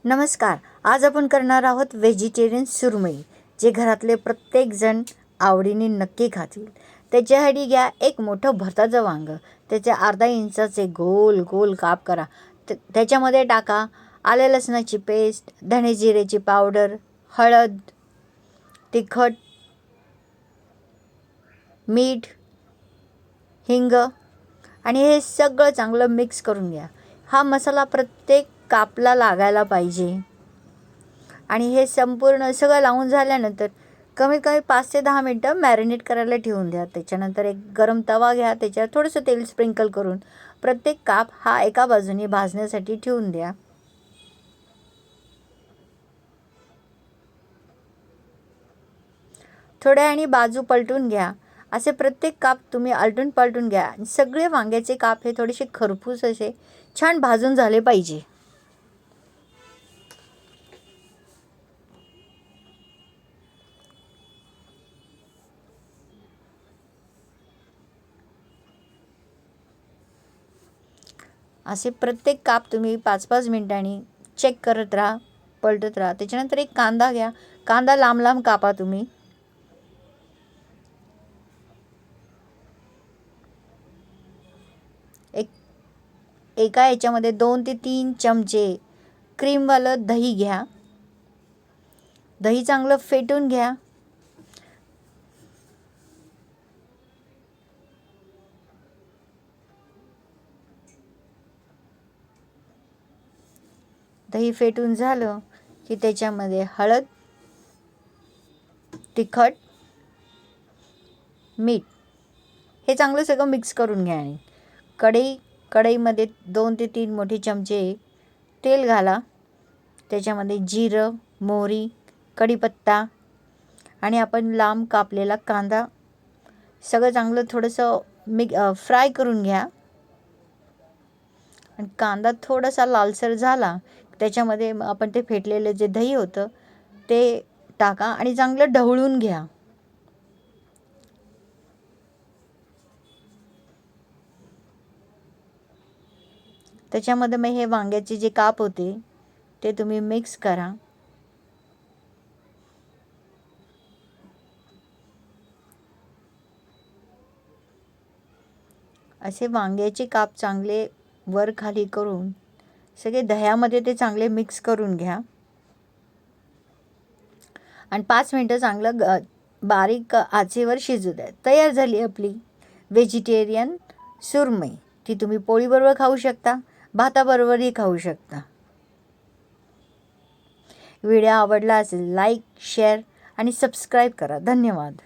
नमस्कार. आज आपण करणार आहोत व्हेजिटेरियन सुरमई, जे घरातले प्रत्येकजण आवडीने नक्की खातील. त्याच्यासाठी घ्या एक मोठं भरताचं वांगं, त्याचे अर्धा इंचाचे गोल गोल काप करा. त्याच्यामध्ये टाका आले लसणाची पेस्ट, धणे जिरेची पावडर, हळद, तिखट, मीठ, हिंग आणि हे सगळं चांगलं मिक्स करून घ्या. हा मसाला प्रत्येक कापला लागायला पाहिजे आणि हे संपूर्ण सगळं लावून झाल्यानंतर कमीत कमी 5 ते 10 मिनटं मॅरिनेट करायला ठेवून द्या. त्याच्यानंतर एक गरम तवा घ्या, त्याच्यावर थोडंसं तेल स्प्रिंकल करून प्रत्येक काप हा एका बाजूने भाजण्यासाठी ठेवून द्या. थोड्या वेळाने बाजू पलटून घ्या. असे प्रत्येक काप तुम्ही आलटून पलटून घ्या. सगळे वांग्याचे काप हे थोडेसे खरपूस असे छान भाजून झाले पाहिजे. असे प्रत्येक काप तुम्ही 5-5 मिनिटांनी चेक करत राहा, पलटत राहा. त्याच्यानंतर एक कांदा घ्या. कांदा लांब लांब कापा तुम्ही. एका याच्यामध्ये 2 ते 3 चमचे क्रीमवालं दही घ्या. दही चांगलं फेटून घ्या. दही फेटून झालं की त्याच्यामध्ये हळद, तिखट, मीठ हे चांगलं सगळं मिक्स करून घ्या. आणि कढईमध्ये 2 ते 3 मोठे चमचे तेल घाला. त्याच्यामध्ये जिरं, मोहरी, कढीपत्ता आणि आपण लांब कापलेला कांदा सगळं चांगलं थोडंसं फ्राय करून घ्या. आणि कांदा थोडासा लालसर झाला त्याच्यामध्ये आपण ते फेटलेलं जे दही होतं ते टाका आणि चांगलं ढवळून घ्या. त्याच्यामध्ये मग हे वांग्याचे जे काप होते ते तुम्ही मिक्स करा. असे वांग्याचे काप चांगले वर खाली करून सगळे दह्यामध्ये ते चांगले मिक्स करून घ्या. आणि 5 मिनटं चांगलं बारीक आचेवर शिजू द्या. तयार झाली आपली व्हेजिटेरियन सुरमई. ती तुम्ही पोळीबरोबर खाऊ शकता, भाताबरोबरही खाऊ शकता. व्हिडिओ आवडला असेल लाईक, शेअर आणि सबस्क्राईब करा. धन्यवाद.